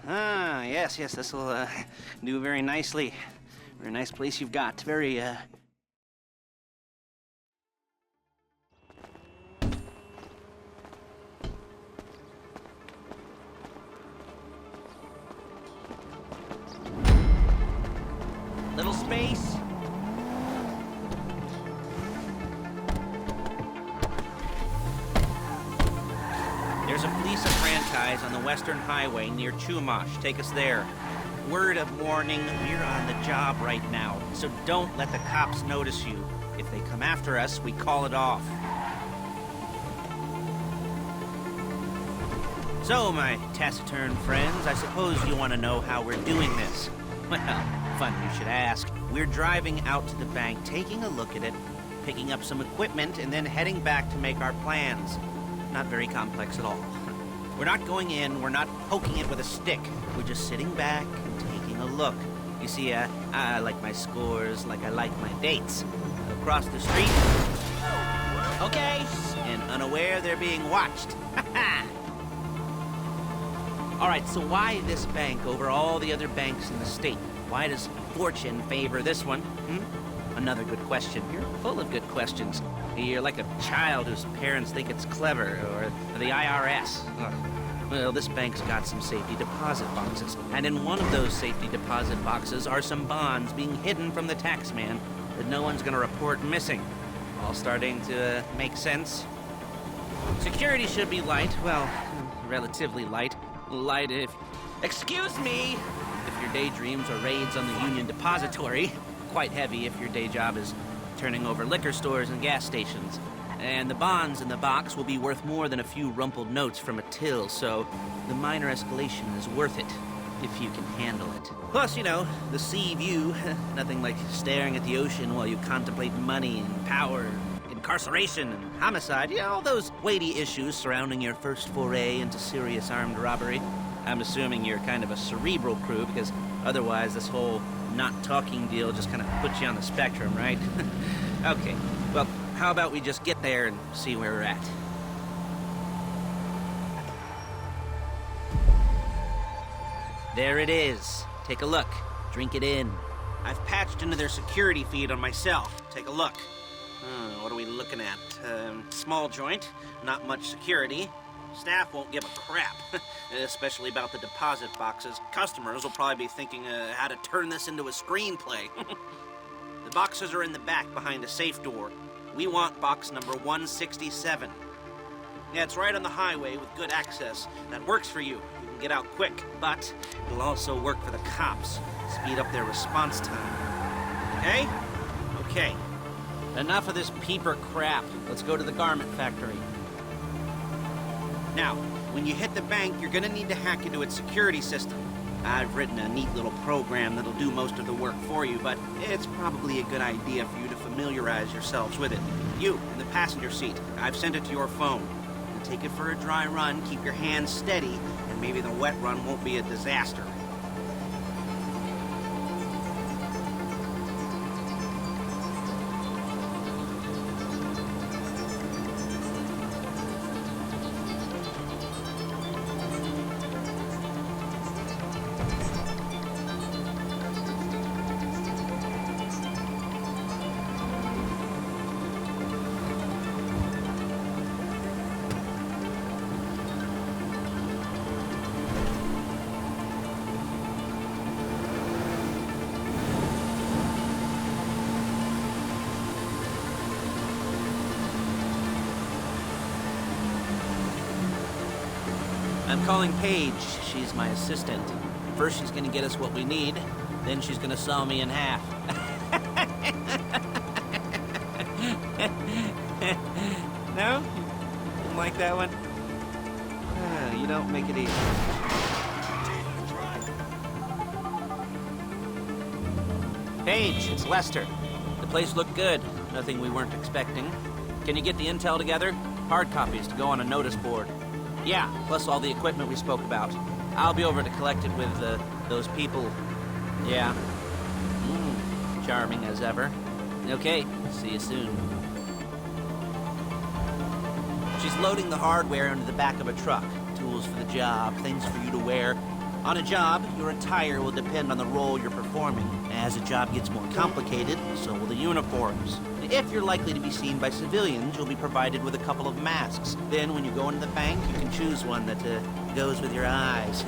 Ah, yes, this will do very nicely. Very nice place you've got. Very, little space. There's a Fleeca franchise on the Western Highway near Chumash. Take us there. Word of warning, we're on the job right now, so don't let the cops notice you. If they come after us, we call it off. So, my taciturn friends, I suppose you want to know how we're doing this. Well, funny you should ask. We're driving out to the bank, taking a look at it, picking up some equipment, and then heading back to make our plans. Not very complex at all. We're not going in, we're not poking it with a stick. We're just sitting back and taking a look. You see, I like my scores like I like my dates. Across the street. Okay. And unaware they're being watched. All right, so why this bank over all the other banks in the state? Why does fortune favor this one? Another good question. You're full of good questions. You're like a child whose parents think it's clever, or the IRS. Ugh. Well, this bank's got some safety deposit boxes, and in one of those safety deposit boxes are some bonds being hidden from the taxman that no one's gonna report missing. All starting to make sense. Security should be light, well, relatively light. Light if... Excuse me! If your daydreams are raids on the Union Depository. Quite heavy if your day job is turning over liquor stores and gas stations. And the bonds in the box will be worth more than a few rumpled notes from a till, so the minor escalation is worth it, if you can handle it. Plus, you know, the sea view, nothing like staring at the ocean while you contemplate money and power, incarceration and homicide, you know, all those weighty issues surrounding your first foray into serious armed robbery. I'm assuming you're kind of a cerebral crew, because otherwise this whole not talking deal just kind of puts you on the spectrum, right? Okay, well, how about we just get there and see where we're at? There it is. Take a look. Drink it in. I've patched into their security feed on myself. Take a look. What are we looking at? Small joint, not much security. Staff won't give a crap, especially about the deposit boxes. Customers will probably be thinking how to turn this into a screenplay. The boxes are in the back behind a safe door. We want box number 167. Yeah, it's right on the highway with good access. That works for you. You can get out quick, but it'll also work for the cops. Speed up their response time. Okay? Okay. Enough of this peeper crap. Let's go to the garment factory. Now, when you hit the bank, you're gonna need to hack into its security system. I've written a neat little program that'll do most of the work for you, but it's probably a good idea for you to familiarize yourselves with it. You, in the passenger seat, I've sent it to your phone. And take it for a dry run, keep your hands steady, and maybe the wet run won't be a disaster. I'm calling Paige. She's my assistant. First she's gonna get us what we need, then she's gonna saw me in half. No? Didn't like that one? You don't make it easy. Paige, it's Lester. The place looked good. Nothing we weren't expecting. Can you get the intel together? Hard copies to go on a notice board. Yeah, plus all the equipment we spoke about. I'll be over to collect it with those people. Yeah. Charming as ever. Okay, see you soon. She's loading the hardware into the back of a truck. Tools for the job, things for you to wear. On a job, your attire will depend on the role you're performing. As a job gets more complicated, so will the uniforms. If you're likely to be seen by civilians, you'll be provided with a couple of masks. Then, when you go into the bank, you can choose one that goes with your eyes.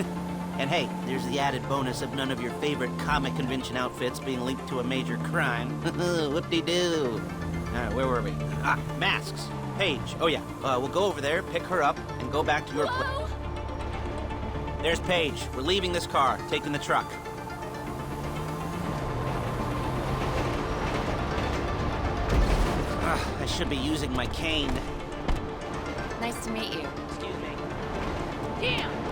And hey, there's the added bonus of none of your favorite comic convention outfits being linked to a major crime. Whoop-de-doo. Alright, where were we? Ah, masks. Paige. Oh yeah, we'll go over there, pick her up, and go back to your place. There's Paige. We're leaving this car, taking the truck. I should be using my cane. Nice to meet you. Excuse me. Damn!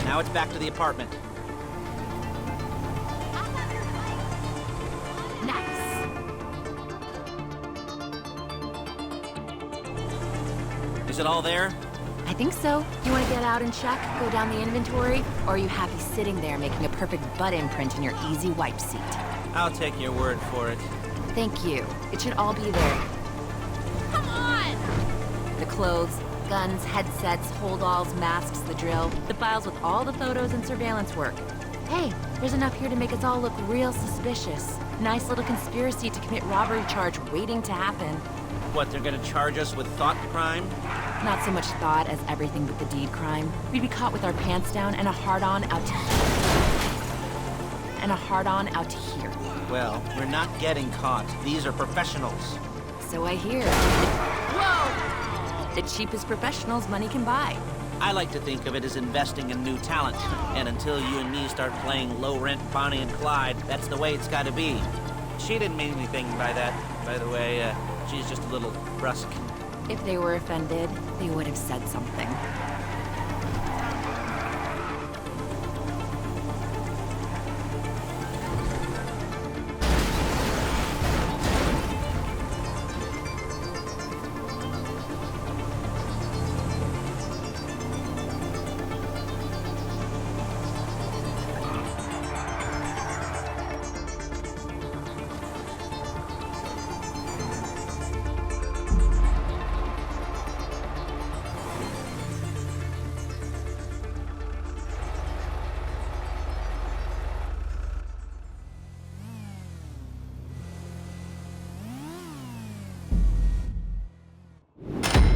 Now it's back to the apartment. Nice. Is it all there? I think so. You want to get out and check, go down the inventory, or are you happy sitting there making a perfect butt imprint in your easy wipe seat? I'll take your word for it. Thank you. It should all be there. Come on! The clothes, guns, headsets, holdalls, masks, the drill. The files with all the photos and surveillance work. Hey, there's enough here to make us all look real suspicious. Nice little conspiracy to commit robbery charge waiting to happen. What, they're gonna charge us with thought crime? Not so much thought as everything but the deed crime. We'd be caught with our pants down and a hard-on out to here. Well, we're not getting caught. These are professionals. So I hear. Whoa! The cheapest professionals money can buy. I like to think of it as investing in new talent. And until you and me start playing low-rent Bonnie and Clyde, that's the way it's gotta be. She didn't mean anything by that, by the way. She's just a little brusque. If they were offended, they would have said something.